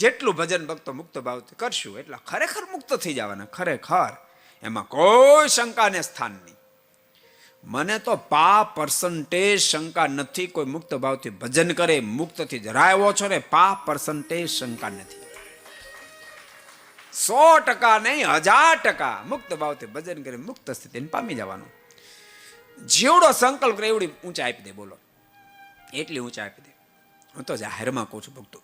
જેટલું ભજન ભક્તો મુક્ત ભાવથી કરશું એટલા ખરેખર મુક્ત થઈ જવાના, ખરેખર એમાં કોઈ શંકાને સ્થાન નહીં. મને તો 5% શંકા નથી. કોઈ મુક્ત ભાવથી ભજન કરે મુક્તથી જરાય ઓછો ને 5% શંકા નથી. 100% નહીં, 1000% મુક્ત ભાવથી ભજન કરે મુક્ત સ્થિતિને પામી જવાનું. જેવડો સંકલ્પ કરે એવડી ઊંચાઈ આપી દે. બોલો, એટલી ઊંચાઈ આપી દે. હું તો જાહેરમાં કહું છું ભક્તો,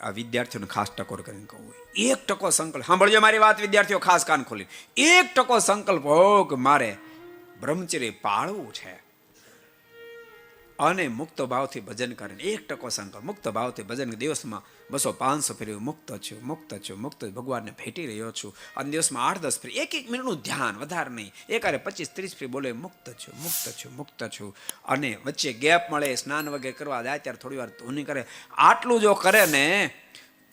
આ વિદ્યાર્થીઓને ખાસ ટકોર કરીને કહું, 1% સંકલ્પ સાંભળજો મારી વાત વિદ્યાર્થીઓ, ખાસ કાન ખોલી. 1% સંકલ્પ હો કે મારે બ્રહ્મચર્ય પાળવું છે અને મુક્ત ભાવથી ભજન કરે, 1% સંકલ્પ મુક્ત ભાવથી ભજન, દિવસમાં 200-500 ફેરી મુક્ત છું, મુક્ત છું, મુક્ત ભગવાનને ભેટી રહ્યો છું, અને દિવસમાં 8-10 ફેરી 1-1 મિનિટનું ધ્યાન, વધારે નહીં, એકારે 25-30 ફેરી બોલે મુક્ત છું, મુક્ત છું, મુક્ત છું. અને વચ્ચે ગેપ મળે, સ્નાન વગેરે કરવા જાય ત્યારે થોડી વાર ધૂની કરે. આટલું જો કરે ને,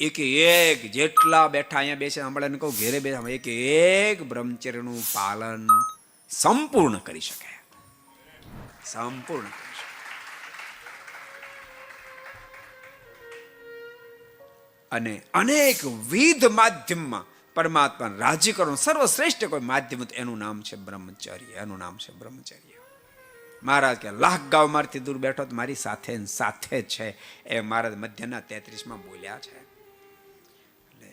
એક જેટલા બેઠા અહીંયા બેસે સાંભળે ને કહું ઘેરે બેસા, એક બ્રહ્મચર્યનું પાલન સંપૂર્ણ કરી શકે, સંપૂર્ણ. અને અનેક વિધ માધ્યમમાં પરમાત્માને રાજી કરવાનું સર્વશ્રેષ્ઠ કોઈ માધ્યમ, એનું નામ છે બ્રહ્મચર્ય, એનું નામ છે બ્રહ્મચર્ય. મહારાજ કે લાખ ગાંવ મારથી દૂર બેઠો તો મારી સાથે સાથે છે, એ મહારાજ મધ્યના 33માં બોલ્યા છે. એટલે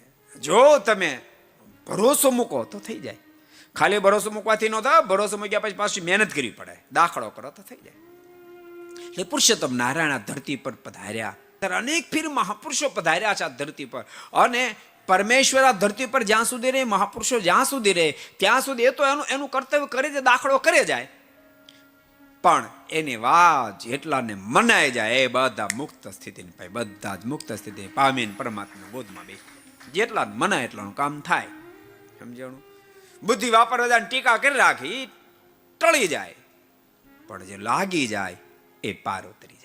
જો તમે ભરોસો મૂકો તો થઈ જાય. ખાલી ભરોસો મૂકવાથી ન થાય, ભરોસો મૂક્યા પછી પાછી મહેનત કરવી પડે, દાખલો કરો તો થઈ જાય. એટલે પુરુષોત્તમ નારાયણ આ ધરતી પર પધાર્યા, અનેક ફીર મહાપુરુષો પધાર્યા છે આ ધરતી પર, અને પરમેશ્વર આ ધરતી પર જ્યાં સુધી રહે, મહાપુરુષો જ્યાં સુધી રહે ત્યાં સુધી એ તો એનું કર્તવ્ય કરે છે, દાખલો કરે જાય. પણ એની વાત જેટલાને મનાય જાય એ બધા મુક્ત સ્થિતિને પામે, બધા જ મુક્ત સ્થિતિ પામીને પરમાત્મા બોધમાં બેસે. જેટલા મનાય એટલાનું કામ થાય. સમજાણું? બુદ્ધિ વાપરવા જાય ટીકા કરી રાખી ટળી જાય, પણ જે લાગી જાય એ પાર ઉતરી.